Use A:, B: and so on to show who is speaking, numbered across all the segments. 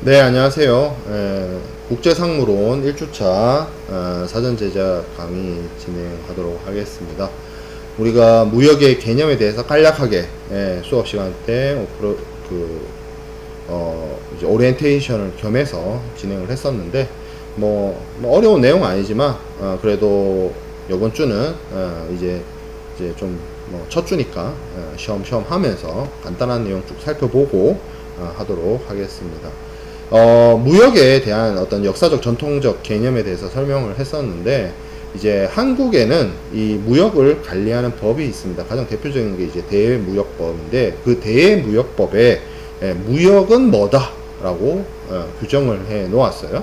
A: 네, 안녕하세요. 국제상무론 1주차 사전 제작 강의 진행하도록 하겠습니다. 우리가 무역의 개념에 대해서 간략하게 수업 시간 때 이제 오리엔테이션을 겸해서 진행을 했었는데 뭐 어려운 내용은 아니지만 그래도 이번 주는 이제 좀 첫 주니까 시험시험 하면서 간단한 내용 쭉 살펴보고 하도록 하겠습니다. 무역에 대한 어떤 역사적 전통적 개념에 대해서 설명을 했었는데, 이제 한국에는 이 무역을 관리하는 법이 있습니다. 가장 대표적인 게 이제 대무역법인데, 그 대무역법에 무역은 뭐다라고 규정을 해 놓았어요.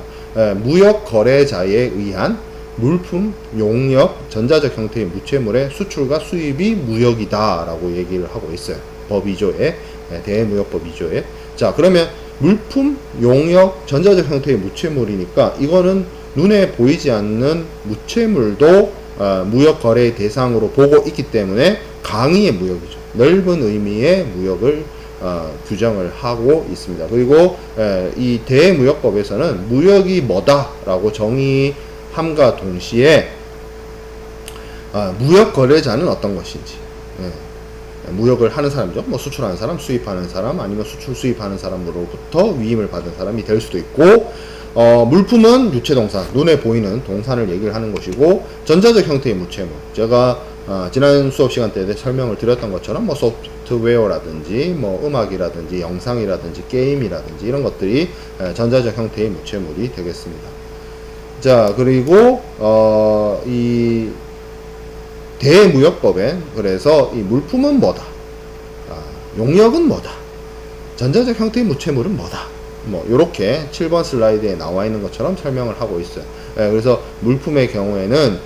A: 무역 거래자에 의한 물품, 용역, 전자적 형태의 무채물의 수출과 수입이 무역이다라고 얘기를 하고 있어요. 법 2조에, 대무역법 2조에. 자, 그러면 물품, 용역, 전자적 형태의 무채물이니까 이거는 눈에 보이지 않는 무채물도 무역 거래의 대상으로 보고 있기 때문에 강의의 무역이죠. 넓은 의미의 무역을 규정을 하고 있습니다. 그리고 이 대무역법에서는 무역이 뭐다라고 정의함과 동시에 무역 거래자는 어떤 것인지, 무역을 하는 사람이죠. 뭐 수출하는 사람, 수입하는 사람, 아니면 수출 수입하는 사람으로부터 위임을 받은 사람이 될 수도 있고, 물품은 유체동사, 눈에 보이는 동산을 얘기를 하는 것이고, 전자적 형태의 무채물, 제가 지난 수업 시간 때 설명을 드렸던 것처럼 뭐 소프트웨어라든지 뭐 음악이라든지 영상이라든지 게임이라든지 이런 것들이 전자적 형태의 무채물이 되겠습니다. 자, 그리고 이 대무역법엔 그래서 이 물품은 뭐다, 용역은 뭐다, 전자적 형태의 무채물은 뭐다, 뭐 요렇게 7번 슬라이드에 나와 있는 것처럼 설명을 하고 있어요. 그래서 물품의 경우에는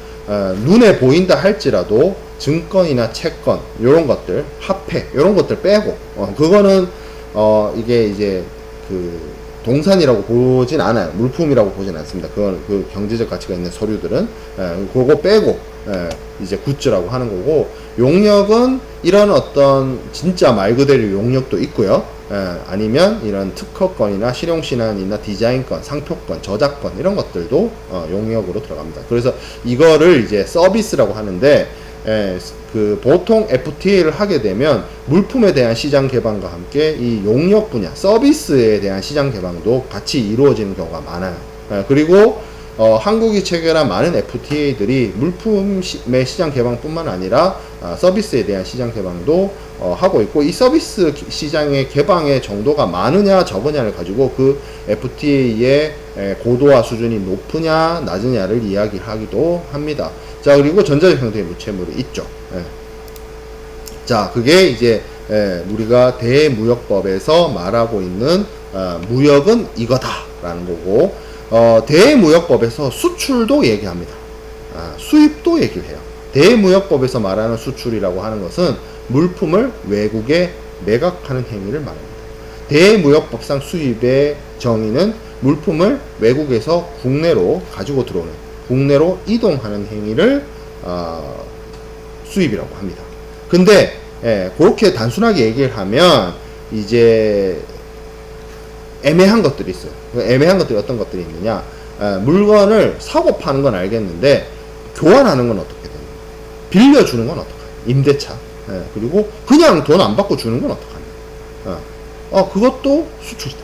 A: 눈에 보인다 할지라도 증권이나 채권 요런 것들, 화폐 요런 것들 빼고, 그거는 이게 이제 그 동산이라고 보진 않아요. 물품이라고 보진 않습니다. 그건 그 경제적 가치가 있는 서류들은 그거 빼고 이제 굿즈라고 하는 거고, 용역은 이런 어떤 진짜 말 그대로 용역도 있고요. 아니면 이런 특허권이나 실용신안이나 디자인권, 상표권, 저작권 이런 것들도 용역으로 들어갑니다. 그래서 이거를 이제 서비스라고 하는데, 그 보통 FTA를 하게 되면 물품에 대한 시장 개방과 함께 이 용역 분야, 서비스에 대한 시장 개방도 같이 이루어지는 경우가 많아요. 그리고 한국이 체결한 많은 FTA들이 물품의 시장 개방뿐만 아니라 서비스에 대한 시장 개방도 하고 있고, 이 서비스 시장의 개방의 정도가 많으냐 적으냐를 가지고 그 FTA의 고도화 수준이 높으냐 낮으냐를 이야기하기도 합니다. 자, 그리고 전자적 형태의 무채물이 있죠. 자, 그게 이제 우리가 대무역법에서 말하고 있는 무역은 이거다라는 거고, 대무역법에서 수출도 얘기합니다. 수입도 얘기를 해요. 대무역법에서 말하는 수출이라고 하는 것은 물품을 외국에 매각하는 행위를 말합니다. 대무역법상 수입의 정의는 물품을 외국에서 국내로 가지고 들어오는, 국내로 이동하는 행위를 수입이라고 합니다. 근데 그렇게 단순하게 얘기를 하면 이제 애매한 것들이 있어요. 애매한 것들이 어떤 것들이 있느냐, 물건을 사고 파는 건 알겠는데 교환하는 건 어떻게 되냐, 빌려주는 건 어떡하냐, 임대차, 그리고 그냥 돈 안 받고 주는 건 어떡하냐, 그것도 수출이다.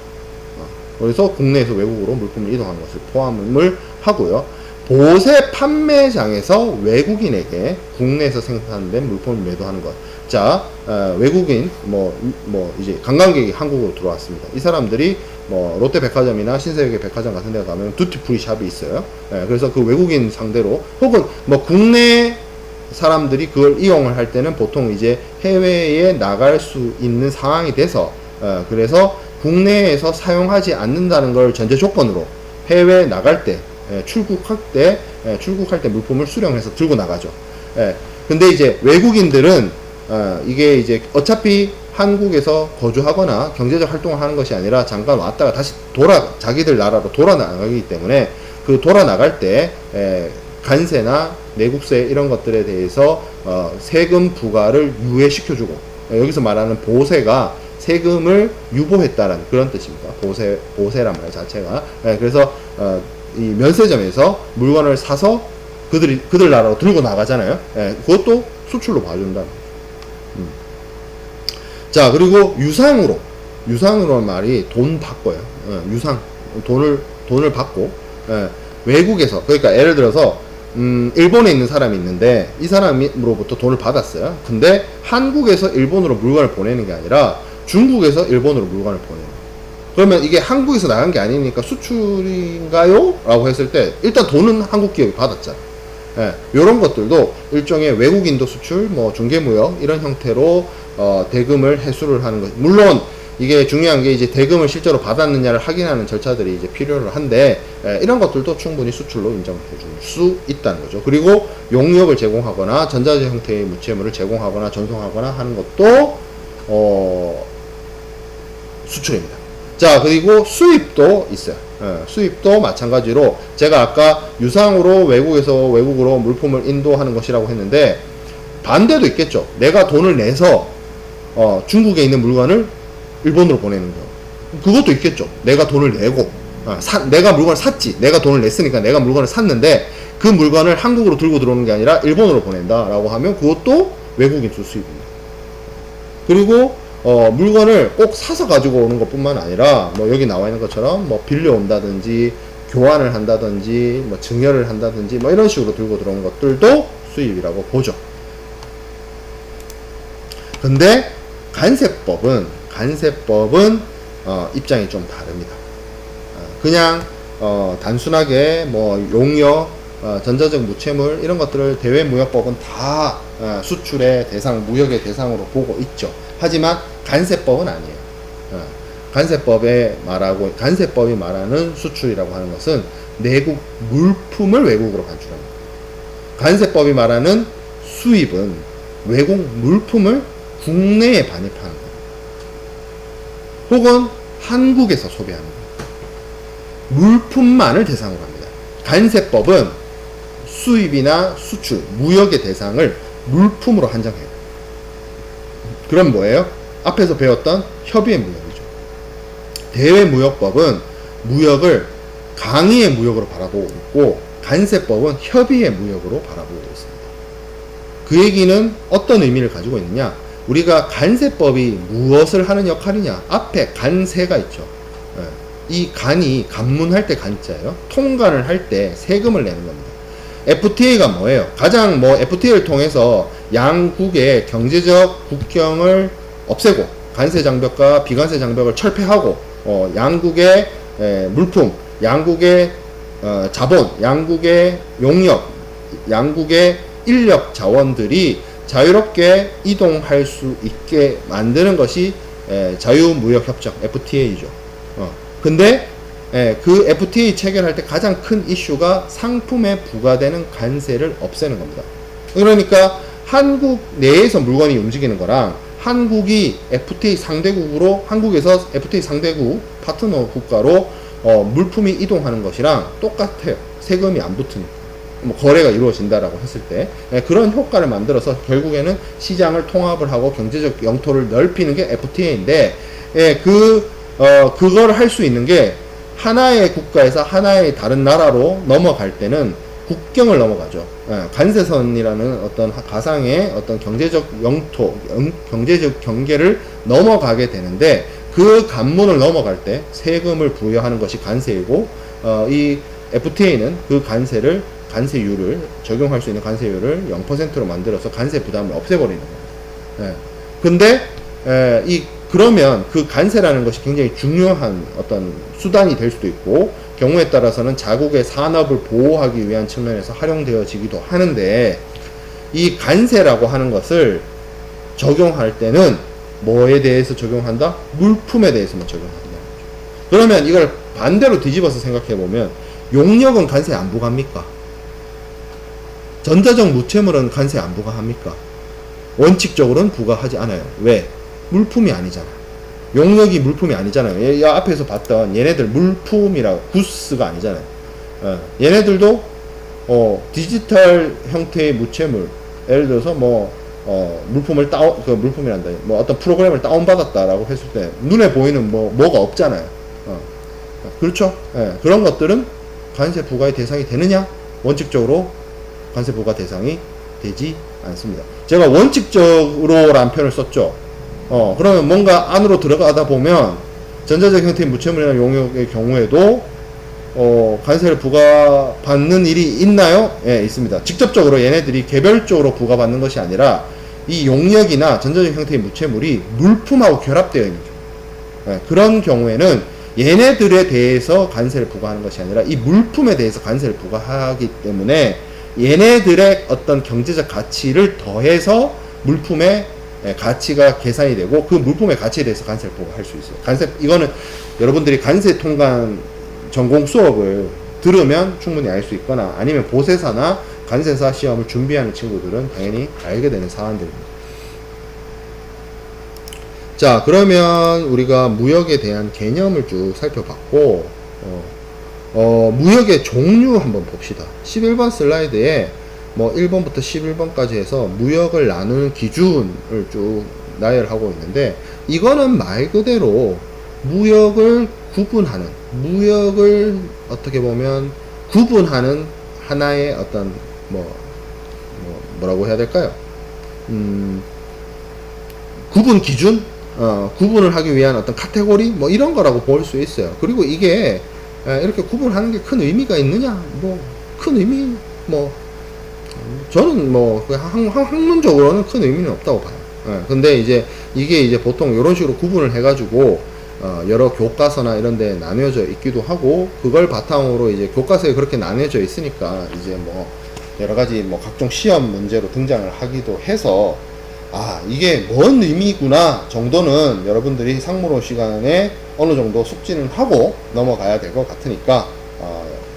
A: 그래서 국내에서 외국으로 물품을 이동하는 것을 포함을 하고요. 보세 판매장에서 외국인에게 국내에서 생산된 물품을 매도하는 것. 자, 외국인, 이제 관광객이 한국으로 들어왔습니다. 이 사람들이 롯데백화점이나 신세계 백화점 같은 데 가면 두티프리 샵이 있어요. 그래서 그 외국인 상대로, 혹은 국내 사람들이 그걸 이용을 할 때는 보통 이제 해외에 나갈 수 있는 상황이 돼서, 그래서 국내에서 사용하지 않는다는 걸 전제 조건으로 해외에 나갈 때, 출국할 때 물품을 수령해서 들고 나가죠. 근데 이제 외국인들은 이게 이제 어차피 한국에서 거주하거나 경제적 활동을 하는 것이 아니라 잠깐 왔다가 다시 자기들 나라로 돌아 나가기 때문에, 그 돌아 나갈 때 관세나 내국세 이런 것들에 대해서 세금 부과를 유예시켜주고, 여기서 말하는 보세가 세금을 유보했다라는 그런 뜻입니다. 보세란 말 자체가. 그래서 이 면세점에서 물건을 사서 그들 나라로 들고 나가잖아요. 그것도 수출로 봐준다는 거죠. 자, 그리고 유상으로 말이 돈 받고요. 유상, 돈을 받고, 외국에서, 그러니까 예를 들어서, 일본에 있는 사람이 있는데, 이 사람으로부터 돈을 받았어요. 근데 한국에서 일본으로 물건을 보내는 게 아니라 중국에서 일본으로 물건을 보내는 거예요. 그러면 이게 한국에서 나간 게 아니니까 수출인가요? 라고 했을 때, 일단 돈은 한국 기업이 받았잖아요. 요런 것들도 일종의 외국인도 수출, 뭐 중개무역 이런 형태로 대금을 회수를 하는 것. 물론 이게 중요한 게 이제 대금을 실제로 받았느냐를 확인하는 절차들이 이제 필요를 한데 이런 것들도 충분히 수출로 인정해 줄 수 있다는 거죠. 그리고 용역을 제공하거나 전자재 형태의 무채물을 제공하거나 전송하거나 하는 것도 수출입니다. 자, 그리고 수입도 있어요. 수입도 마찬가지로 제가 아까 유상으로 외국에서 외국으로 물품을 인도하는 것이라고 했는데 반대도 있겠죠. 내가 돈을 내서 중국에 있는 물건을 일본으로 보내는 거. 그것도 있겠죠. 내가 돈을 내고 내가 물건을 샀지. 내가 돈을 냈으니까 내가 물건을 샀는데 그 물건을 한국으로 들고 들어오는 게 아니라 일본으로 보낸다 라고 하면 그것도 외국인 수입입니다. 그리고 물건을 꼭 사서 가지고 오는 것 뿐만 아니라 뭐 여기 나와 있는 것처럼 뭐 빌려온다든지 교환을 한다든지 뭐 증여를 한다든지 뭐 이런 식으로 들고 들어오는 것들도 수입이라고 보죠. 근데 관세법은 입장이 좀 다릅니다. 그냥 단순하게 뭐 용역, 전자적 무채물 이런 것들을 대외무역법은 다 수출의 대상, 무역의 대상으로 보고 있죠. 하지만 관세법은 아니에요. 관세법이 말하는 수출이라고 하는 것은 내국 물품을 외국으로 반출합니다. 관세법이 말하는 수입은 외국 물품을 국내에 반입하는 거예요. 혹은 한국에서 소비하는 거예요. 물품만을 대상으로 합니다. 관세법은 수입이나 수출, 무역의 대상을 물품으로 한정해요. 그럼 뭐예요? 앞에서 배웠던 협의의 무역이죠. 대외무역법은 무역을 강의의 무역으로 바라보고 있고 관세법은 협의의 무역으로 바라보고 있습니다. 그 얘기는 어떤 의미를 가지고 있느냐? 우리가 관세법이 무엇을 하는 역할이냐? 앞에 관세가 있죠. 이 관이 관문할 때 관자예요. 통관을 할 때 세금을 내는 겁니다. FTA가 뭐예요? 가장 FTA를 통해서 양국의 경제적 국경을 없애고 관세 장벽과 비관세 장벽을 철폐하고 양국의 물품, 양국의 자본, 양국의 용역, 양국의 인력 자원들이 자유롭게 이동할 수 있게 만드는 것이 자유무역협정 FTA죠. 근데 그 FTA 체결할 때 가장 큰 이슈가 상품에 부과되는 관세를 없애는 겁니다. 그러니까 한국 내에서 물건이 움직이는 거랑 한국이 FTA 상대국으로 한국에서 FTA 상대국 파트너 국가로 물품이 이동하는 것이랑 똑같아요. 세금이 안 붙으니까. 거래가 이루어진다라고 했을 때 그런 효과를 만들어서 결국에는 시장을 통합을 하고 경제적 영토를 넓히는 게 FTA인데 그걸 할 수 있는 게 하나의 국가에서 하나의 다른 나라로 넘어갈 때는 국경을 넘어가죠. 관세선이라는 어떤 가상의 어떤 경제적 영토, 경제적 경계를 넘어가게 되는데 그 관문을 넘어갈 때 세금을 부여하는 것이 관세이고 이 FTA는 그 관세율을 적용할 수 있는 관세율을 0%로 만들어서 관세 부담을 없애버리는 겁니다. 근데 그러면 그 관세라는 것이 굉장히 중요한 어떤 수단이 될 수도 있고 경우에 따라서는 자국의 산업을 보호하기 위한 측면에서 활용되어지기도 하는데 이 관세라고 하는 것을 적용할 때는 뭐에 대해서 적용한다? 물품에 대해서만 적용한다. 그러면 이걸 반대로 뒤집어서 생각해 보면 용역은 관세 안 부과합니까? 전자적 무채물은 관세 안 부과합니까? 원칙적으로는 부과하지 않아요. 왜? 물품이 아니잖아. 용역이 물품이 아니잖아요. 앞에서 봤던 얘네들 물품이라고 구스가 아니잖아요. 얘네들도 디지털 형태의 무채물, 예를 들어서 물품을 물품이란다. 뭐 어떤 프로그램을 다운받았다라고 했을 때 눈에 보이는 뭐가 없잖아요. 그렇죠? 예, 그런 것들은 관세 부과의 대상이 되느냐? 원칙적으로 관세 부과 대상이 되지 않습니다. 제가 원칙적으로라는 표현을 썼죠. 그러면 뭔가 안으로 들어가다 보면 전자적 형태의 무채물이나 용역의 경우에도 관세를 부과받는 일이 있나요? 예, 있습니다. 직접적으로 얘네들이 개별적으로 부과받는 것이 아니라 이 용역이나 전자적 형태의 무채물이 물품하고 결합되어 있는 경우, 예, 그런 경우에는 얘네들에 대해서 관세를 부과하는 것이 아니라 이 물품에 대해서 관세를 부과하기 때문에 얘네들의 어떤 경제적 가치를 더해서 물품의 가치가 계산이 되고 그 물품의 가치에 대해서 관세를 부과할 수 있어요. 이거는 여러분들이 관세 통관 전공 수업을 들으면 충분히 알 수 있거나 아니면 보세사나 관세사 시험을 준비하는 친구들은 당연히 알게 되는 사안들입니다. 자, 그러면 우리가 무역에 대한 개념을 쭉 살펴봤고, 무역의 종류 한번 봅시다. 11번 슬라이드에 뭐 1번부터 11번까지 해서 무역을 나누는 기준을 쭉 나열하고 있는데, 이거는 말 그대로 무역을 어떻게 보면 구분하는 하나의 어떤 뭐라고 해야 될까요? 구분 기준? 구분을 하기 위한 어떤 카테고리? 뭐 이런 거라고 볼 수 있어요. 그리고 이게 이렇게 구분하는 게 큰 의미가 있느냐? 큰 의미, 저는 학문적으로는 큰 의미는 없다고 봐요. 근데 이게 이제 보통 이런 식으로 구분을 해가지고 여러 교과서나 이런 데 나뉘어져 있기도 하고, 그걸 바탕으로 이제 교과서에 그렇게 나뉘어져 있으니까 이제 여러 가지 각종 시험 문제로 등장을 하기도 해서, 이게 뭔 의미구나 정도는 여러분들이 상무로 시간에 어느 정도 숙지는 하고 넘어가야 될 것 같으니까,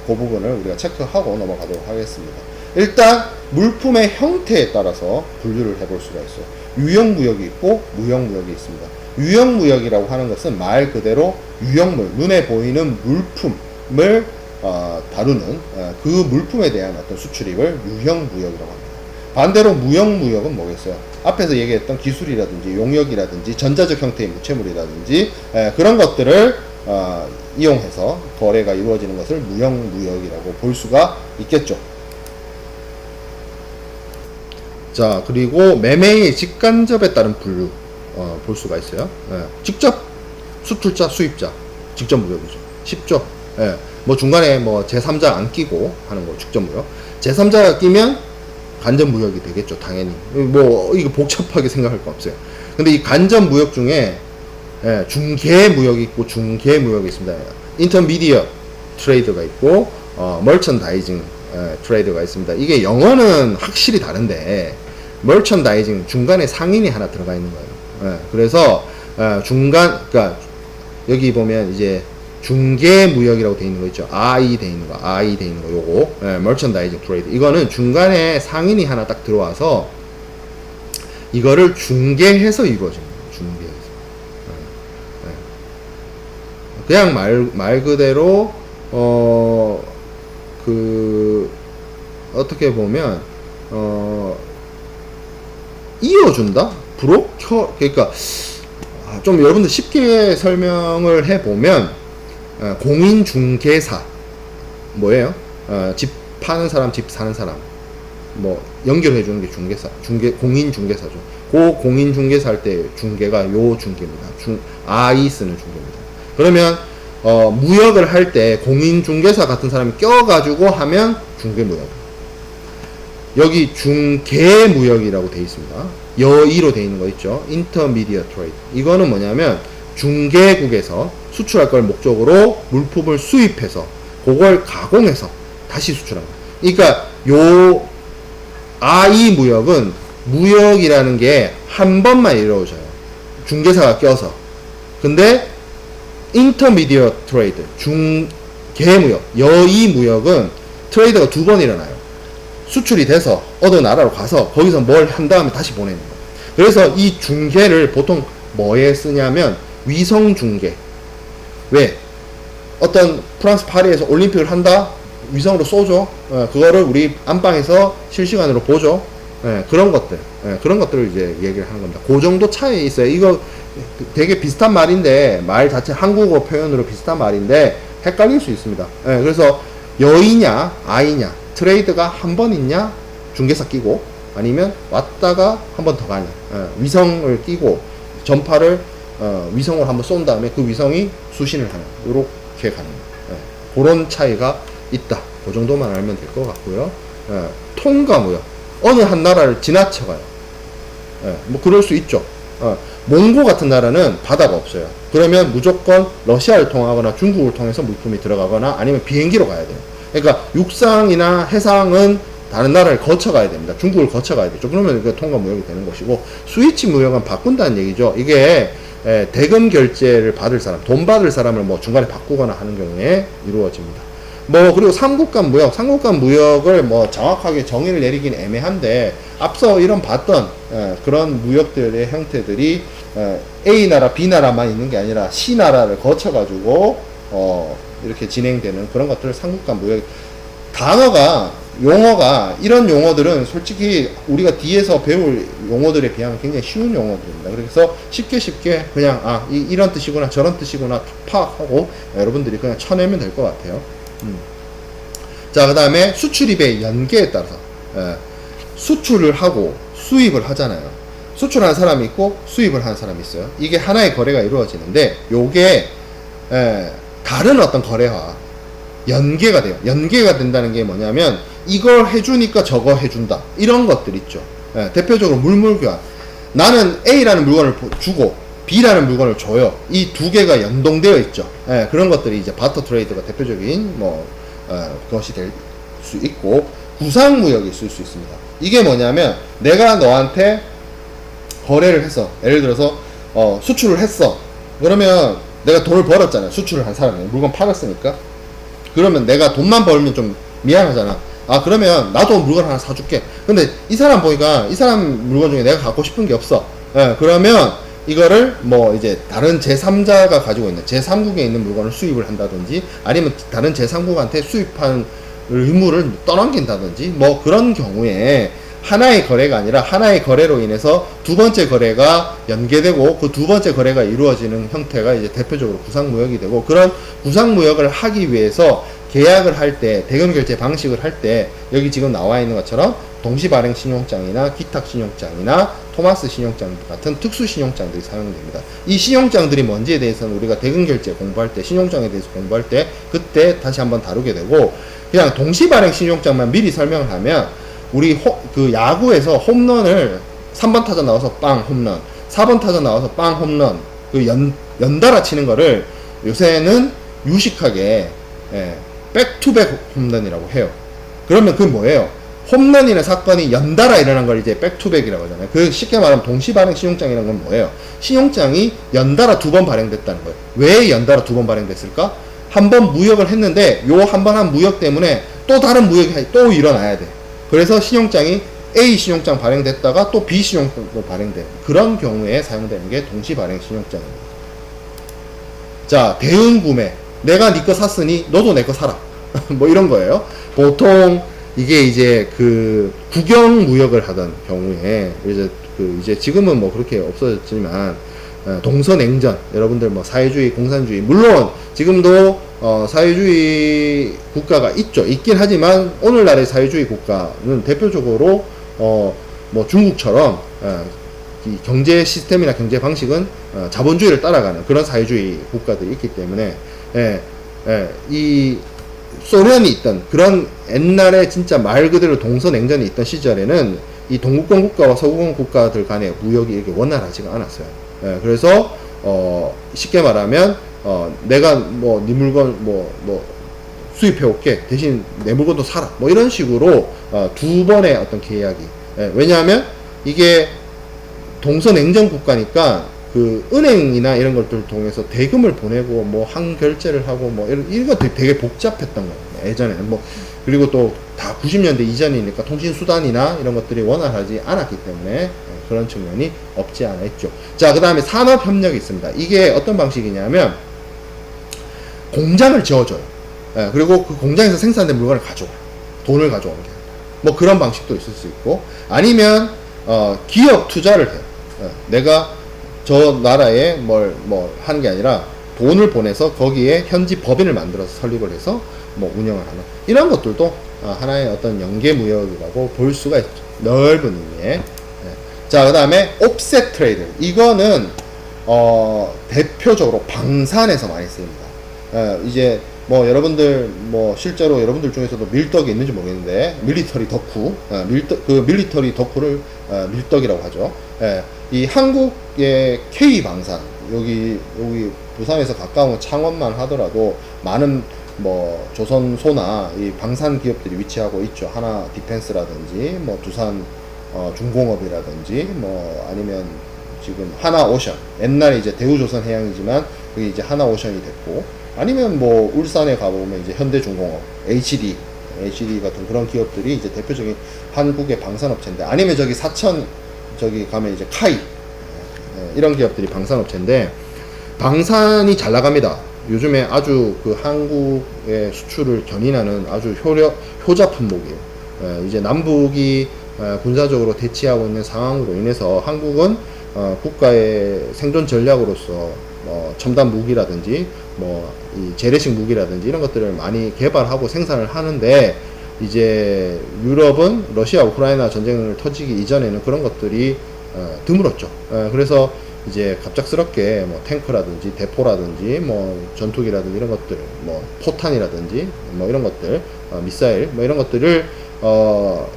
A: 그 부분을 우리가 체크하고 넘어가도록 하겠습니다. 일단 물품의 형태에 따라서 분류를 해볼 수가 있어요. 유형무역이 있고 무형무역이 있습니다. 유형무역이라고 하는 것은 말 그대로 유형물, 눈에 보이는 물품을 다루는 그 물품에 대한 어떤 수출입을 유형무역이라고 합니다. 반대로 무형무역은 뭐겠어요? 앞에서 얘기했던 기술이라든지 용역이라든지 전자적 형태의 무채물이라든지 그런 것들을 이용해서 거래가 이루어지는 것을 무형무역이라고 볼 수가 있겠죠. 자, 그리고 매매의 직간접에 따른 분류 볼 수가 있어요. 직접 수출자, 수입자, 직접 무역이죠. 쉽죠? 중간에 제3자 안 끼고 하는 거 직접 무역. 제3자가 끼면 간접 무역이 되겠죠, 당연히. 이거 복잡하게 생각할 거 없어요. 근데 이 간접 무역 중에 중개 무역이 있고 중개 무역이 있습니다. 인터미디어 트레이드가 있고 멀천다이징 트레이드가 있습니다. 이게 영어는 확실히 다른데 멀천다이징 중간에 상인이 하나 들어가 있는 거예요. 그래서 그러니까 여기 보면 이제 중개 무역이라고 돼 있는 거 있죠. RE 돼 있는 거 요거 멀천다이징 트레이드. 이거는 중간에 상인이 하나 딱 들어와서 이거를 중개해서 이루어집니다. 중개해서. 그냥 말 그대로 어떻게 보면 이어준다? 브로커? 그러니까 좀 여러분들 쉽게 설명을 해보면 공인중개사 뭐예요? 집 파는 사람, 집 사는 사람 연결해 주는 게 공인중개사죠. 그 공인중개사 할 때 중개가 요 중개입니다. 아이 쓰는 중개입니다. 그러면 무역을 할 때 공인중개사 같은 사람이 껴가지고 하면 중개무역. 여기 중개무역이라고 되어 있습니다. 여의로 되어 있는 거 있죠. 인터미디어 트레이드. 이거는 뭐냐면 중개국에서 수출할 걸 목적으로 물품을 수입해서 그걸 가공해서 다시 수출합니다. 그러니까 요 아이 무역은 무역이라는 게 한 번만 이루어져요. 중개사가 껴서. 근데 인터미디어 트레이드, 중개무역, 여의무역은 트레이드가 두 번 일어나요. 수출이 돼서 어느 나라로 가서 거기서 뭘 한 다음에 다시 보내는 거예요. 그래서 이 중개를 보통 뭐에 쓰냐면 위성 중개. 왜? 어떤 프랑스 파리에서 올림픽을 한다? 위성으로 쏘죠. 그거를 우리 안방에서 실시간으로 보죠. 예, 그런 것들, 예, 그런 것들을 이제 얘기를 하는 겁니다. 그 정도 차이 있어요. 이거 되게 비슷한 말인데, 말 자체 한국어 표현으로 비슷한 말인데, 헷갈릴 수 있습니다. 예, 그래서 여이냐, 아이냐, 트레이드가 한 번 있냐, 중개사 끼고, 아니면 왔다가 한 번 더 가냐, 예, 위성을 끼고, 전파를, 위성을 한번 쏜 다음에 그 위성이 수신을 하는, 요렇게 가는, 예, 그런 차이가 있다. 그 정도만 알면 될 것 같고요. 예, 통과무역. 어느 한 나라를 지나쳐가요. 예, 뭐 그럴 수 있죠. 몽고 같은 나라는 바다가 없어요. 그러면 무조건 러시아를 통하거나 중국을 통해서 물품이 들어가거나 아니면 비행기로 가야 돼요. 그러니까 육상이나 해상은 다른 나라를 거쳐가야 됩니다. 중국을 거쳐가야 되죠. 그러면 그 통과 무역이 되는 것이고, 스위치 무역은 바꾼다는 얘기죠. 이게 대금 결제를 받을 사람, 돈 받을 사람을 뭐 중간에 바꾸거나 하는 경우에 이루어집니다. 뭐 그리고 삼국간 무역을 뭐 정확하게 정의를 내리긴 애매한데, 앞서 이런 봤던 그런 무역들의 형태들이 A 나라, B 나라만 있는 게 아니라 C 나라를 거쳐 가지고 이렇게 진행되는 그런 것들을 삼국간 무역. 단어가, 용어가, 이런 용어들은 솔직히 우리가 뒤에서 배울 용어들에 비하면 굉장히 쉬운 용어들입니다. 그래서 쉽게 그냥 이런 뜻이구나 저런 뜻이구나 파악하고 여러분들이 그냥 쳐내면 될 것 같아요. 자, 그 다음에 수출입의 연계에 따라서 수출을 하고 수입을 하잖아요. 수출하는 사람이 있고 수입을 하는 사람이 있어요. 이게 하나의 거래가 이루어지는데, 요게 다른 어떤 거래와 연계가 돼요. 연계가 된다는 게 뭐냐면, 이걸 해주니까 저거 해준다, 이런 것들 있죠. 대표적으로 물물교환. 나는 A라는 물건을 주고 B라는 물건을 줘요. 이 두 개가 연동되어 있죠. 그런 것들이 이제 바터 트레이드가 대표적인 것이 될 수 있고, 구상무역이 있을 수 있습니다. 이게 뭐냐면, 내가 너한테 거래를 해서, 예를 들어서 수출을 했어. 그러면 내가 돈을 벌었잖아요. 수출을 한 사람이 물건 팔았으니까. 그러면 내가 돈만 벌면 좀 미안하잖아. 그러면 나도 물건 하나 사줄게. 근데 이 사람 보니까 이 사람 물건 중에 내가 갖고 싶은 게 없어. 그러면 이거를 뭐 이제 다른 제3자가 가지고 있는, 제3국에 있는 물건을 수입을 한다든지, 아니면 다른 제3국한테 수입한 의무를 떠넘긴다든지, 뭐 그런 경우에 하나의 거래가 아니라 하나의 거래로 인해서 두 번째 거래가 연계되고, 그 두 번째 거래가 이루어지는 형태가 이제 대표적으로 구상무역이 되고, 그런 구상무역을 하기 위해서 계약을 할 때, 대금결제 방식을 할 때, 여기 지금 나와 있는 것처럼 동시발행 신용장이나 기탁 신용장이나 토마스 신용장 같은 특수 신용장들이 사용됩니다. 이 신용장들이 뭔지에 대해서는 우리가 대금결제 공부할 때, 신용장에 대해서 공부할 때 그때 다시 한번 다루게 되고, 그냥 동시발행 신용장만 미리 설명을 하면, 우리 그 야구에서 홈런을 3번 타자 나와서 빵 홈런, 4번 타자 나와서 빵 홈런, 그 연달아 치는 거를 요새는 유식하게 백투백 홈런이라고 해요. 그러면 그게 뭐예요? 홈런이나 사건이 연달아 일어난 걸 이제 백투백이라고 하잖아요. 그 쉽게 말하면 동시발행 신용장이라는 건 뭐예요? 신용장이 연달아 두 번 발행됐다는 거예요. 왜 연달아 두 번 발행됐을까? 한 번 무역을 했는데, 요 한 번 한 무역 때문에 또 다른 무역이 또 일어나야 돼. 그래서 신용장이 A 신용장 발행됐다가 또 B 신용장도 발행돼. 그런 경우에 사용되는 게 동시발행 신용장입니다. 자, 대응구매. 내가 네 거 샀으니 너도 내 거 사라. 뭐 이런 거예요. 보통 이게 이제 그 국영무역을 하던 경우에 이제 지금은 뭐 그렇게 없어졌지만, 동서냉전, 여러분들 뭐 사회주의, 공산주의, 물론 지금도 사회주의 국가가 있긴 하지만, 오늘날의 사회주의 국가는 대표적으로 뭐 중국처럼 이 경제 시스템이나 경제 방식은 자본주의를 따라가는 그런 사회주의 국가들이 있기 때문에, 이 소련이 있던 그런 옛날에 진짜 말 그대로 동서냉전이 있던 시절에는 이 동구권 국가와 서구권 국가들 간의 무역이 이렇게 원활하지가 않았어요. 그래서 쉽게 말하면 내가 뭐 네 물건 뭐 수입해 올게, 대신 내 물건도 사라, 뭐 이런 식으로 두 번의 어떤 계약이, 왜냐하면 이게 동서냉전 국가니까 그 은행이나 이런 것들을 통해서 대금을 보내고 뭐 항결제를 하고 뭐 이런 거 되게 복잡했던 거예요, 예전에는. 뭐 그리고 또 다 90년대 이전이니까 통신 수단이나 이런 것들이 원활하지 않았기 때문에 그런 측면이 없지 않아 있죠. 자, 그 다음에 산업협력이 있습니다. 이게 어떤 방식이냐면, 공장을 지어줘요. 그리고 그 공장에서 생산된 물건을 가져와요. 돈을 가져오는 게 뭐 그런 방식도 있을 수 있고, 아니면 기업 투자를 해요. 내가 저 나라에 뭘 하는 게 아니라 돈을 보내서 거기에 현지 법인을 만들어서 설립을 해서 뭐 운영을 하는 이런 것들도 하나의 어떤 연계무역이라고 볼 수가 있죠. 넓은 의미의. 자, 그 다음에 옵셋 트레이드. 이거는 대표적으로 방산에서 많이 쓰입니다. 이제 뭐 여러분들 뭐 실제로 여러분들 중에서도 밀떡이 있는지 모르겠는데 밀리터리 덕후, 그 밀리터리 덕후를 밀떡이라고 하죠. 이 한국의 K 방산, 여기 부산에서 가까운 창원만 하더라도 많은 뭐 조선소나 이 방산 기업들이 위치하고 있죠. 하나 디펜스라든지 뭐 두산 중공업이라든지 뭐 아니면 지금 하나오션, 옛날에 이제 대우조선해양이지만 그게 이제 하나오션이 됐고, 아니면 뭐 울산에 가보면 이제 현대중공업, HD 같은 그런 기업들이 이제 대표적인 한국의 방산업체인데, 아니면 저기 사천 저기 가면 이제 카이, 이런 기업들이 방산업체인데 방산이 잘 나갑니다. 요즘에 아주 그 한국의 수출을 견인하는 아주 효자 품목이에요. 이제 남북이 군사적으로 대치하고 있는 상황으로 인해서 한국은 국가의 생존 전략으로서 첨단 무기라든지 이 재래식 무기라든지 이런 것들을 많이 개발하고 생산을 하는데, 이제 유럽은 러시아 우크라이나 전쟁을 터지기 이전에는 그런 것들이 드물었죠. 그래서 이제 갑작스럽게 뭐 탱크라든지 대포라든지 뭐 전투기라든지 이런 것들, 뭐 포탄이라든지 뭐 이런 것들, 미사일 뭐 이런 것들을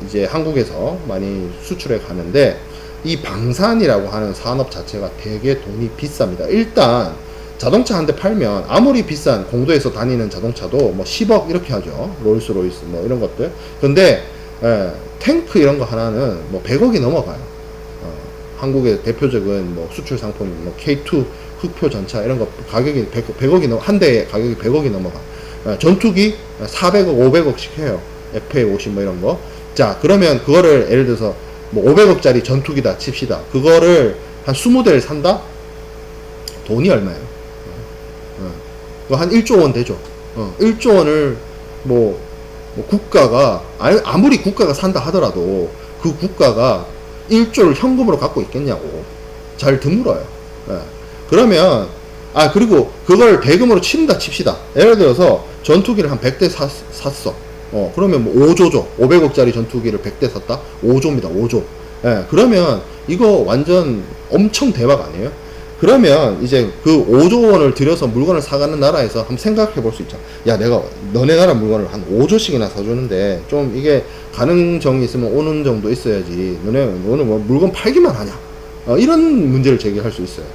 A: 이제 한국에서 많이 수출해 가는데, 이 방산이라고 하는 산업 자체가 되게 돈이 비쌉니다. 일단 자동차 한 대 팔면 아무리 비싼 공도에서 다니는 자동차도 뭐 10억 이렇게 하죠. 롤스로이스 뭐 이런 것들. 근데 탱크 이런 거 하나는 뭐 100억이 넘어가요. 한국의 대표적인 뭐 수출 상품인 뭐 K2 흑표 전차 이런 거 가격이 100억이 한 대에 가격이 100억이 넘어가. 전투기 400억 500억씩 해요. FA50 뭐 이런 거. 자, 그러면 그거를 예를 들어서 뭐 500억짜리 전투기다 칩시다. 그거를 한 20대를 산다? 돈이 얼마예요? 한 1조 원 되죠. 1조 원을 국가가, 아무리 국가가 산다 하더라도 그 국가가 1조를 현금으로 갖고 있겠냐고. 잘 드물어요. 그러면, 그리고 그걸 대금으로 친다 칩시다. 예를 들어서 전투기를 한 100대 샀어. 그러면 뭐 5조죠. 500억짜리 전투기를 100대 샀다? 5조입니다. 5조. 그러면 이거 완전 엄청 대박 아니에요? 그러면 이제 그 5조 원을 들여서 물건을 사가는 나라에서 한번 생각해 볼 수 있죠. 야, 내가 너네 나라 물건을 한 5조씩이나 사주는데 좀 이게 가능성이 있으면 오는 정도 있어야지. 너는 뭐 물건 팔기만 하냐? 이런 문제를 제기할 수 있어요.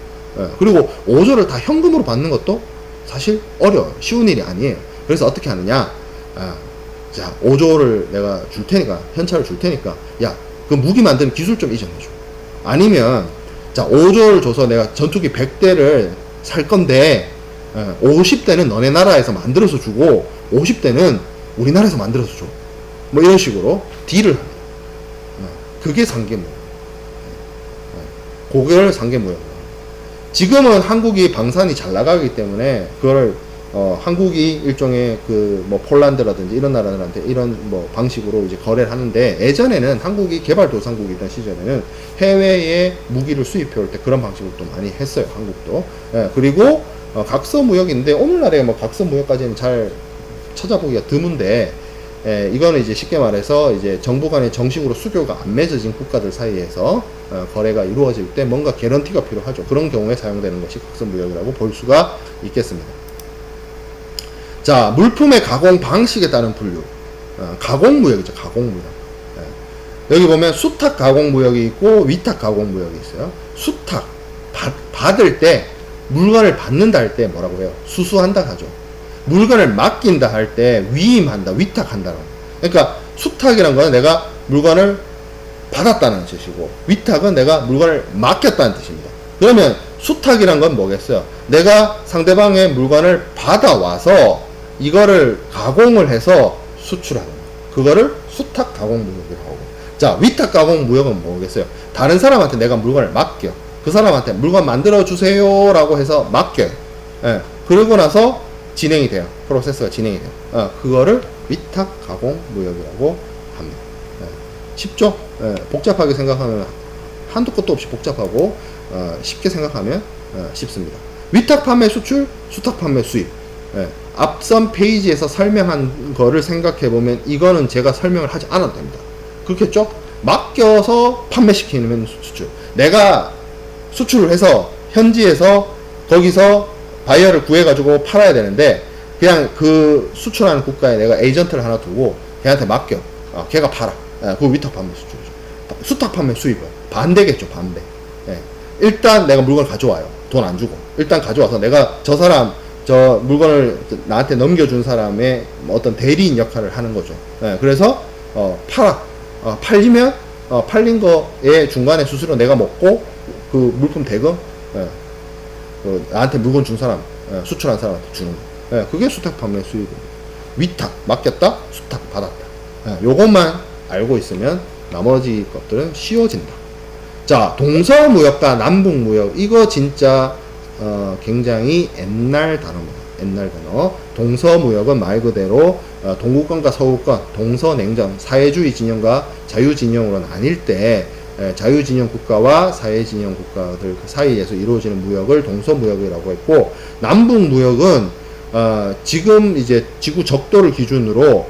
A: 그리고 5조를 다 현금으로 받는 것도 사실 어려워요. 쉬운 일이 아니에요. 그래서 어떻게 하느냐? 자, 5조를 내가 줄 테니까, 현찰을 줄 테니까, 야, 그 무기 만드는 기술 좀 이전해줘. 아니면, 자, 5조를 줘서 내가 전투기 100대를 살 건데, 50대는 너네 나라에서 만들어서 주고, 50대는 우리나라에서 만들어서 줘. 뭐 이런 식으로 딜을 합니다. 그게 상계무역. 그걸 상계무역. 지금은 한국이 방산이 잘 나가기 때문에, 그걸 한국이 일종의 뭐 폴란드라든지 이런 나라들한테 이런 뭐 방식으로 이제 거래를 하는데, 예전에는 한국이 개발도상국이던 시절에는 해외에 무기를 수입해 올 때 그런 방식으로 또 많이 했어요. 한국도. 그리고 각서무역인데, 오늘날에 뭐 각서무역까지는 잘 찾아보기가 드문데, 이거는 이제 쉽게 말해서 이제 정부 간에 정식으로 수교가 안 맺어진 국가들 사이에서 거래가 이루어질 때 뭔가 개런티가 필요하죠. 그런 경우에 사용되는 것이 각서무역이라고 볼 수가 있겠습니다. 자, 물품의 가공 방식에 따른 분류. 가공무역이죠, 가공무역. 여기 보면 수탁 가공무역이 있고 위탁 가공무역이 있어요. 수탁, 받을 때, 물건을 받는다 할 때 뭐라고 해요? 수수한다 하죠. 물건을 맡긴다 할 때 위임한다, 위탁한다라고. 그러니까 수탁이란 거는 내가 물건을 받았다는 뜻이고, 위탁은 내가 물건을 맡겼다는 뜻입니다. 그러면 수탁이란 건 뭐겠어요? 내가 상대방의 물건을 받아와서 이거를 가공을 해서 수출하는 거. 그거를 수탁 가공무역이라고 하고. 자, 위탁 가공무역은 뭐겠어요? 다른 사람한테 내가 물건을 맡겨. 그 사람한테 물건 만들어 주세요 라고 해서 맡겨요. 그러고 나서 진행이 돼요. 프로세스가 진행이 돼요. 그거를 위탁 가공무역이라고 합니다. 쉽죠? 예, 복잡하게 생각하면 한도 끝도 없이 복잡하고 쉽게 생각하면 쉽습니다. 위탁 판매 수출, 수탁 판매 수입. 예, 앞선 페이지에서 설명한 거를 생각해 보면 이거는 제가 설명을 하지 않아도 됩니다. 그렇겠죠? 맡겨서 판매시키는 수출. 내가 수출을 해서 현지에서 거기서 바이어를 구해가지고 팔아야 되는데 그냥 그 수출하는 국가에 내가 에이전트를 하나 두고 걔한테 맡겨. 걔가 팔아. 그거 위탁 판매 수출이죠. 수탁 판매 수입은 반대겠죠. 반대. 예. 일단 내가 물건을 가져와요. 돈 안 주고. 일단 가져와서 내가 저 물건을 나한테 넘겨준 사람의 어떤 대리인 역할을 하는 거죠. 예. 그래서 팔아. 팔리면 팔린 거에 중간에 수수료 내가 먹고 그 물품 대금 나한테 물건 준 사람 수출한 사람한테 주는 거. 그게 수탁 판매 수입입니다. 위탁 맡겼다, 수탁 받았다. 요것만 알고 있으면 나머지 것들은 쉬워진다. 자, 동서무역과 남북무역, 이거 진짜 굉장히 옛날 단어입니다. 옛날 단어. 동서무역은 말 그대로 동구권과 서구권, 동서냉전, 사회주의 진영과 자유진영으로 나뉠 때 자유진영 국가와 사회진영 국가들 사이에서 이루어지는 무역을 동서무역이라고 했고, 남북무역은 지금 이제 지구 적도를 기준으로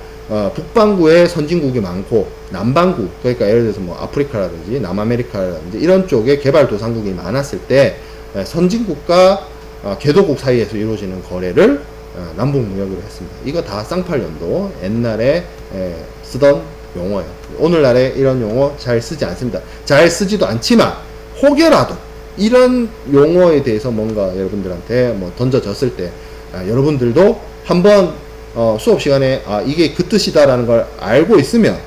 A: 북반구에 선진국이 많고 남반구, 그러니까 예를 들어서 뭐 아프리카라든지 남아메리카라든지 이런 쪽에 개발도상국이 많았을 때 선진국과 개도국 사이에서 이루어지는 거래를 남북무역으로 했습니다. 이거 다 쌍팔년도 옛날에 쓰던 용어예요. 오늘날에 이런 용어 잘 쓰지 않습니다. 잘 쓰지도 않지만 혹여라도 이런 용어에 대해서 뭔가 여러분들한테 뭐 던져졌을 때 여러분들도 한번 수업 시간에 이게 그 뜻이다라는 걸 알고 있으면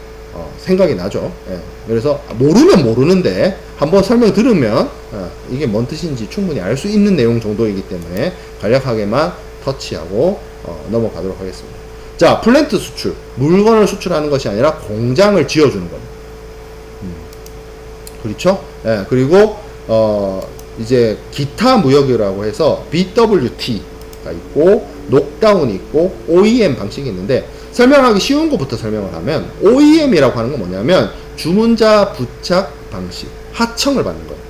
A: 생각이 나죠. 예. 그래서 모르면 모르는데 한번 설명 들으면 이게 뭔 뜻인지 충분히 알 수 있는 내용 정도이기 때문에 간략하게만 터치하고 넘어가도록 하겠습니다. 자, 플랜트 수출, 물건을 수출하는 것이 아니라 공장을 지어주는 겁니다. 그렇죠? 예. 그리고 이제 기타 무역이라고 해서 BWT가 있고 녹다운이 있고 OEM 방식이 있는데, 설명하기 쉬운 것부터 설명을 하면 OEM이라고 하는 건 뭐냐면 주문자 부착 방식, 하청을 받는 거예요.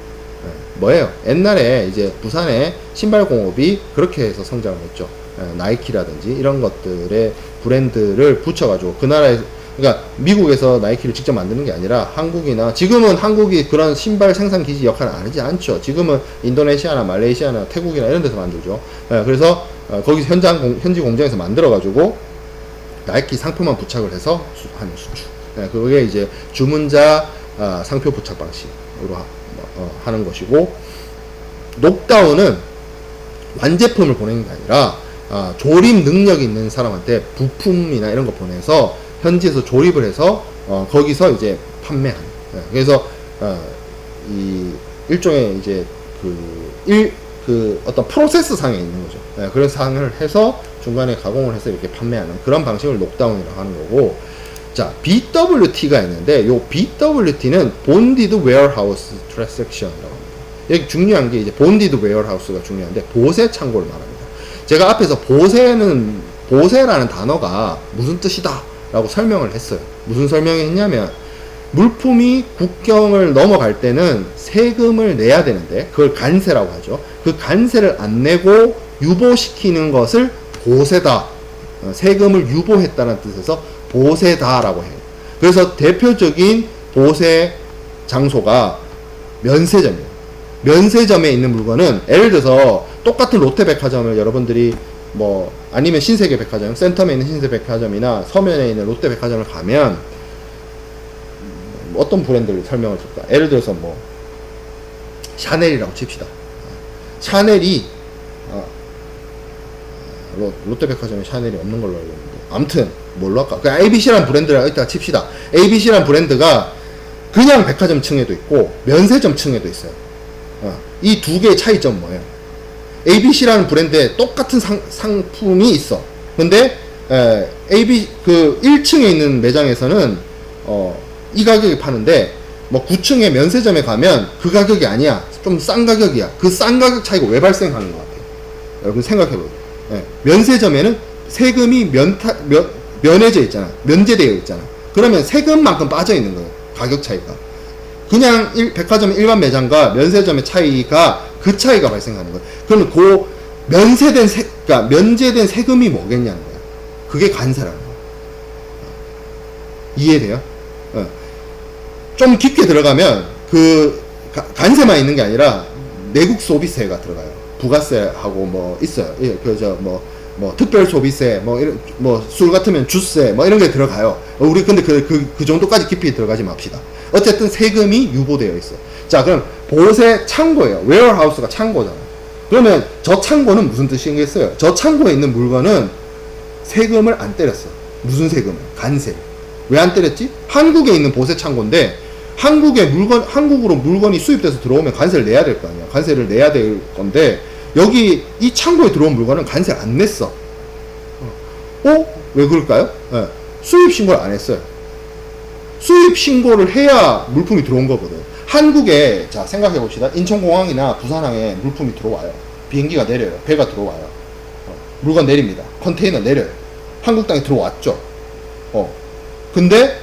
A: 뭐예요? 옛날에 이제 부산의 신발 공업이 그렇게 해서 성장을 했죠. 나이키라든지 이런 것들의 브랜드를 붙여가지고 그 나라에, 그러니까 미국에서 나이키를 직접 만드는 게 아니라 한국이나, 지금은 한국이 그런 신발 생산 기지 역할을 안 하지 않죠. 지금은 인도네시아나 말레이시아나 태국이나 이런 데서 만들죠. 그래서 거기 현지 공장에서 만들어가지고 나이키 상표만 부착을 해서 하는 수출. 그게 이제 주문자 상표 부착 방식으로 하는 것이고, 녹다운은 완제품을 보내는 게 아니라 조립 능력이 있는 사람한테 부품이나 이런 거 보내서 현지에서 조립을 해서 거기서 이제 판매하는. 그래서 이 일종의 이제 그 어떤 프로세스 상에 있는 거죠. 그런 상을 해서 중간에 가공을 해서 이렇게 판매하는 그런 방식을 녹다운이라고 하는 거고, 자, BWT가 있는데 요 BWT는 Bonded Warehouse Transaction이라고 합니다. 여기 중요한 게 이제 Bonded Warehouse가 중요한데 보세 창고를 말합니다. 제가 앞에서 보세라는 단어가 무슨 뜻이다 라고 설명을 했어요. 무슨 설명을 했냐면, 물품이 국경을 넘어갈 때는 세금을 내야 되는데 그걸 관세라고 하죠. 그 관세를 안 내고 유보시키는 것을 보세다, 세금을 유보했다는 뜻에서 보세다라고 해요. 그래서 대표적인 보세 장소가 면세점이에요. 면세점에 있는 물건은 예를 들어서 똑같은 롯데백화점을 여러분들이 뭐 아니면 신세계백화점, 센텀에 있는 신세계백화점이나 서면에 있는 롯데백화점을 가면 어떤 브랜드를 설명을 줄까? 예를 들어서 뭐 샤넬이라고 칩시다. 샤넬이 롯데백화점에 샤넬이 없는 걸로 알고 있는데, 아무튼 뭘로 할까? 그냥 ABC라는 브랜드를 이따가 칩시다. ABC라는 브랜드가 그냥 백화점 층에도 있고 면세점 층에도 있어요. 이 두 개의 차이점은 뭐예요? ABC라는 브랜드에 똑같은 상품이 있어. 근데 그 1층에 있는 매장에서는 이 가격에 파는데 뭐 9층의 면세점에 가면 그 가격이 아니야. 좀 싼 가격이야. 그 싼 가격 차이가 왜 발생하는 것 같아요? 여러분 생각해보세요. 면세점에는 세금이 면해져 있잖아. 면제되어 있잖아. 그러면 세금만큼 빠져 있는 거예요. 가격 차이가. 그냥 백화점 일반 매장과 면세점의 차이가 그 차이가 발생하는 거예요. 그러면 그 그러니까 면제된 세금이 뭐겠냐는 거야. 그게 관세라는 거야. 이해돼요? 좀 깊게 들어가면 그 관세만 있는 게 아니라 내국 소비세가 들어가요. 부가세하고 뭐 있어요. 예, 그저 뭐 특별 소비세, 뭐 술 같으면 주세, 뭐 이런 게 들어가요. 우리 근데 그 정도까지 깊이 들어가지 맙시다. 어쨌든 세금이 유보되어 있어. 자, 그럼 보세 창고예요. 웨어하우스가 창고잖아. 그러면 저 창고는 무슨 뜻이겠어요? 저 창고에 있는 물건은 세금을 안 때렸어. 무슨 세금을? 관세. 왜 안 때렸지? 한국에 있는 보세 창고인데 한국으로 물건이 수입돼서 들어오면 관세를 내야 될 거 아니야. 관세를 내야 될 건데 여기 이 창고에 들어온 물건은 관세를 안 냈어. 왜 그럴까요? 네. 수입 신고를 안 했어요. 수입 신고를 해야 물품이 들어온 거거든. 한국에 자 생각해 봅시다. 인천공항이나 부산항에 물품이 들어와요. 비행기가 내려요. 배가 들어와요. 물건 내립니다. 컨테이너 내려요. 한국 땅에 들어왔죠. 근데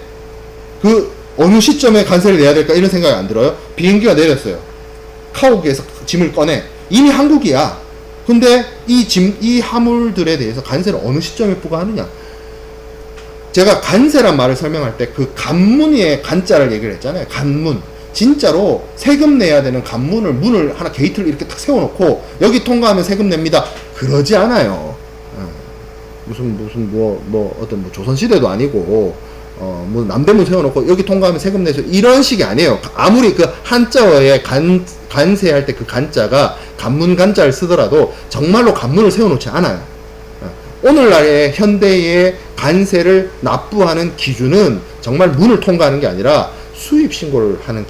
A: 그 어느 시점에 관세를 내야 될까 이런 생각이 안 들어요? 비행기가 내렸어요. 카우기에서 짐을 꺼내. 이미 한국이야. 근데 이 화물들에 대해서 관세를 어느 시점에 부과하느냐? 제가 관세란 말을 설명할 때 그 관문의 관자를 얘기를 했잖아요. 관문. 진짜로 세금 내야 되는 관문을, 문을 하나 게이트를 이렇게 딱 세워놓고 여기 통과하면 세금 냅니다. 그러지 않아요. 어떤 조선시대도 아니고, 남대문 세워놓고 여기 통과하면 세금 내죠. 이런 식이 아니에요. 아무리 그 한자어에 관세할 때 그 관자가 관문 관자를 쓰더라도 정말로 관문을 세워놓지 않아요. 오늘날의 현대의 관세를 납부하는 기준은 정말 문을 통과하는 게 아니라 수입 신고를 하는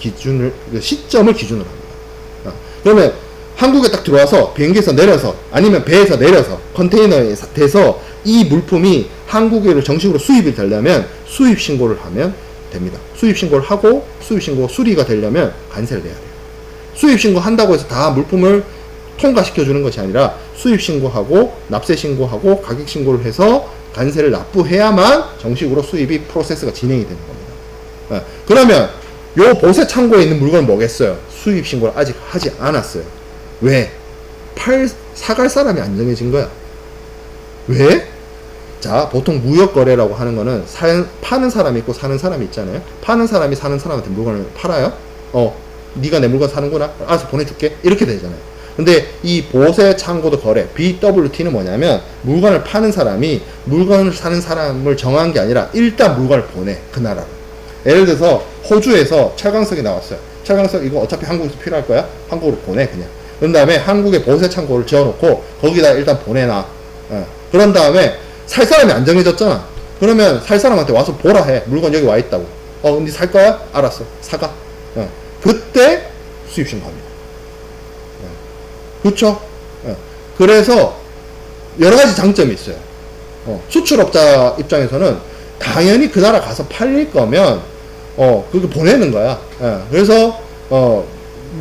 A: 시점을 기준으로 합니다. 그러면 한국에 딱 들어와서 비행기에서 내려서 아니면 배에서 내려서 컨테이너에 돼서 이 물품이 한국에로 정식으로 수입이 되려면 수입 신고를 하면 됩니다. 수입 신고를 하고 수입 신고 수리가 되려면 관세를 내야 돼요. 수입 신고 한다고 해서 다 물품을 통과시켜 주는 것이 아니라 수입 신고하고 납세 신고하고 가격 신고를 해서 관세를 납부해야만 정식으로 수입이 프로세스가 진행이 되는 겁니다. 그러면 요 보세 창고에 있는 물건은 뭐겠어요? 수입 신고를 아직 하지 않았어요. 왜? 사갈 사람이 안 정해진 거야. 왜? 자, 보통 무역거래라고 하는 거는 파는 사람이 있고 사는 사람이 있잖아요. 파는 사람이 사는 사람한테 물건을 팔아요. 네가 내 물건 사는구나. 알아서 보내줄게. 이렇게 되잖아요. 근데 이 보세 창고도 거래, BWT는 뭐냐면 물건을 파는 사람이 물건을 사는 사람을 정한 게 아니라 일단 물건을 보내. 그 나라로. 예를 들어서 호주에서 철강석이 나왔어요. 철강석 이거 어차피 한국에서 필요할 거야. 한국으로 보내 그냥. 그런 다음에 한국에 보세 창고를 지어놓고 거기다 일단 보내놔. 그런 다음에 살 사람이 안 정해졌잖아. 그러면 살 사람한테 와서 보라 해. 물건 여기 와 있다고. 니 살 거야? 알았어. 사가. 그때 수입 신고합니다. 그렇죠? 그래서 여러 가지 장점이 있어요. 수출업자 입장에서는 당연히 그 나라 가서 팔릴 거면 그렇게 보내는 거야. 그래서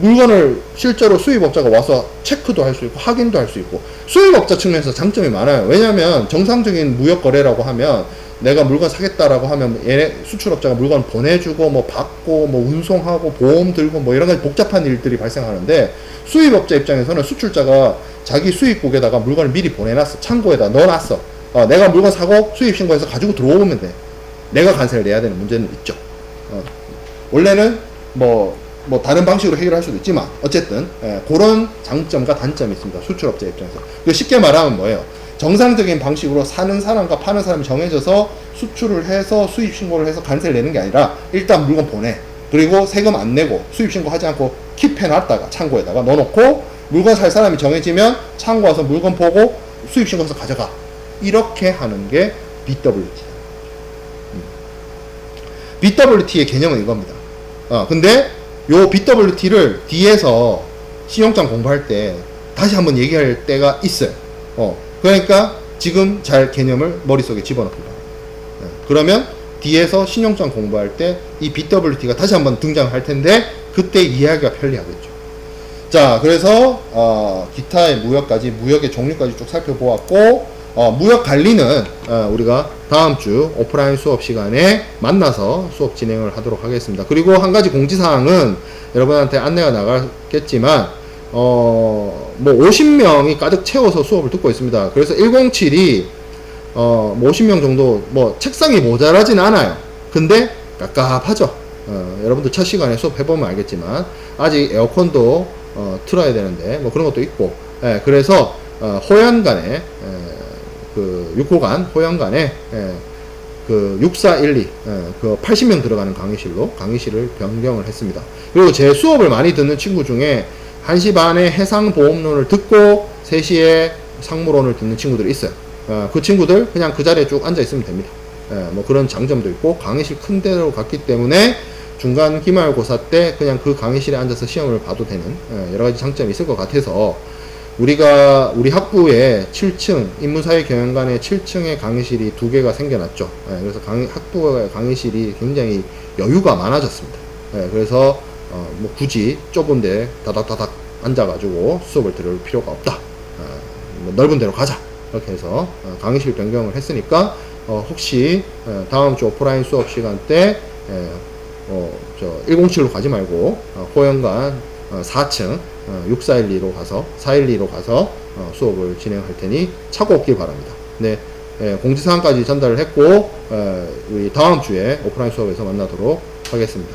A: 물건을 실제로 수입업자가 와서 체크도 할 수 있고 확인도 할 수 있고 수입업자 측면에서 장점이 많아요. 왜냐하면 정상적인 무역거래라고 하면 내가 물건 사겠다라고 하면 얘네 수출업자가 물건 보내주고 뭐 받고 뭐 운송하고 보험 들고 뭐 이런 가지 복잡한 일들이 발생하는데 수입업자 입장에서는 수출자가 자기 수입국에다가 물건을 미리 보내놨어. 창고에다 넣어놨어. 내가 물건 사고 수입 신고해서 가지고 들어오면 돼. 내가 관세를 내야 되는 문제는 있죠. 원래는 뭐 다른 방식으로 해결할 수도 있지만 어쨌든 그런 장점과 단점이 있습니다. 수출업자 입장에서. 쉽게 말하면 뭐예요? 정상적인 방식으로 사는 사람과 파는 사람이 정해져서 수출을 해서 수입 신고를 해서 관세를 내는 게 아니라 일단 물건 보내. 그리고 세금 안 내고 수입 신고하지 않고 킵해놨다가 창고에다가 넣어놓고 물건 살 사람이 정해지면 창고 와서 물건 보고 수입 신고해서 가져가. 이렇게 하는 게 BWT다. BWT의 개념은 이겁니다. 근데 요 BWT를 뒤에서 신용장 공부할 때 다시 한번 얘기할 때가 있어요. 그러니까 지금 잘 개념을 머릿속에 집어넣습니다. 그러면 뒤에서 신용장 공부할 때 이 BWT가 다시 한번 등장할 텐데 그때 이해하기가 편리하겠죠. 자, 그래서 기타의 무역의 종류까지 쭉 살펴보았고 무역 관리는 우리가 다음 주 오프라인 수업 시간에 만나서 수업 진행을 하도록 하겠습니다. 그리고 한 가지 공지사항은 여러분한테 안내가 나가겠지만 뭐 50명이 가득 채워서 수업을 듣고 있습니다. 그래서 107이 뭐 50명 정도 뭐 책상이 모자라진 않아요. 근데 깝깝하죠. 여러분들 첫 시간에 수업 해보면 알겠지만 아직 에어컨도 틀어야 되는데 뭐 그런 것도 있고, 그래서 호연간에 그 6호간 호연간에 그 6412 그 80명 들어가는 강의실로 강의실을 변경을 했습니다. 그리고 제 수업을 많이 듣는 친구 중에 1시 반에 해상보험론을 듣고 3시에 상무론을 듣는 친구들이 있어요. 그 친구들 그냥 그 자리에 쭉 앉아 있으면 됩니다. 뭐 그런 장점도 있고, 강의실 큰 데로 갔기 때문에 중간 기말고사 때 그냥 그 강의실에 앉아서 시험을 봐도 되는 여러 가지 장점이 있을 것 같아서, 우리 학부에 7층 인문사회 경영관에 7층에 강의실이 2개가 생겨났죠. 그래서 학부의 강의실이 굉장히 여유가 많아졌습니다. 그래서 뭐 굳이 좁은데 다닥다닥 앉아가지고 수업을 들을 필요가 없다. 뭐 넓은 데로 가자. 이렇게 해서 강의실 변경을 했으니까 혹시 다음 주 오프라인 수업 시간 때 107로 가지 말고 호연관 4층 6412로 가서 412로 가서 수업을 진행할 테니 차고 오길 바랍니다. 네, 공지사항까지 전달을 했고 우리 다음 주에 오프라인 수업에서 만나도록 하겠습니다.